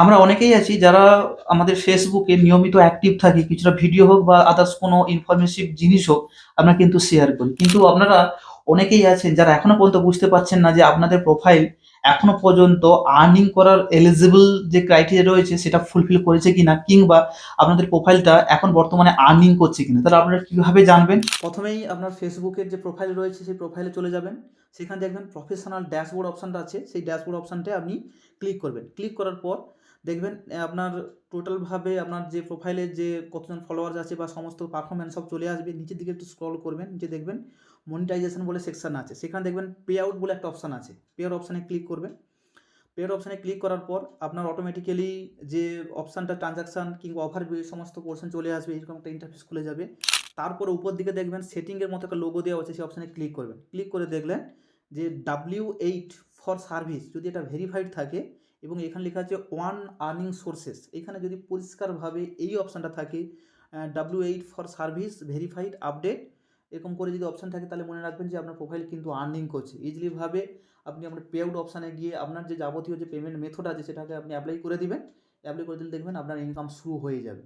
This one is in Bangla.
আমরা অনেকেই আছি যারা আমাদের ফেসবুকে নিয়মিত অ্যাক্টিভ থাকি। কিছুটা ভিডিও হোক বা আদার্স কোনো ইনফরমেটিভ জিনিস হোক, আমরা কিন্তু শেয়ার করি। কিন্তু আপনারা অনেকেই আছেন যারা এখনো পর্যন্ত বুঝতে পারছেন না যে আপনাদের প্রোফাইল এখনো পর্যন্ত আর্নিং করার এলিজিবল যে ক্রাইটেরিয়া রয়েছে সেটা ফুলফিল করেছে কিনা, কিংবা আপনাদের প্রোফাইলটা এখন বর্তমানে আর্নিং করছে কিনা। তাহলে আপনারা কিভাবে জানবেন? প্রথমেই আপনার ফেসবুকের যে প্রোফাইল রয়েছে সেই প্রোফাইলে চলে যাবেন। সেখানে দেখবেন প্রফেশনাল ড্যাশবোর্ড অপশনটা আছে। সেই ড্যাশবোর্ড অপশনটায় আপনি ক্লিক করবেন। ক্লিক করার পর দেখবেন আপনার টোটালভাবে আপনার যে প্রোফাইলে যে কতজন ফলোয়ার্স আছে বা সমস্ত পারফরম্যান্স সব চলে আসবে। নিচের দিকে একটু স্ক্রল করবেন, নিচে দেখবেন মনিটাইজেশন বলে সেকশন আছে। সেখানে দেখবেন পে আউট বলে একটা অপশন আছে। পে আউট অপশনে ক্লিক করবেন। পে আউট অপশনে ক্লিক করার পর আপনার অটোমেটিক্যালি যে অপশনটা ট্রানজাকশন কিংবা ওভার সমস্ত পোর্শন চলে আসবে। এরকম একটা ইন্টারফেস খুলে যাবে। তারপরে উপর দিকে দেখবেন সেটিংয়ের মতো একটা লোগো দেওয়া আছে, সেই অপশনে ক্লিক করবেন। ক্লিক করে দেখলেন যে W8 ফর সার্ভিস যদি এটা ভেরিফাইড থাকে এবং এখানে লেখা আছে ওয়ান আর্নিং সোর্সেস, এখানে যদি পরিষ্কারভাবে এই অপশানটা থাকে W8 for service verified update, এরকম করে যদি অপশান থাকে তাহলে মনে রাখবেন যে আপনার প্রোফাইল কিন্তু আর্নিং করছে। ইজিলিভাবে আপনি আপনার পে আউট অপশানে গিয়ে আপনার যে যাবতীয় যে পেমেন্ট মেথড আছে সেটাকে আপনি অ্যাপ্লাই করে দিবেন। অ্যাপ্লাই করে দিলে দেখবেন আপনার ইনকাম শুরু হয়ে যাবে।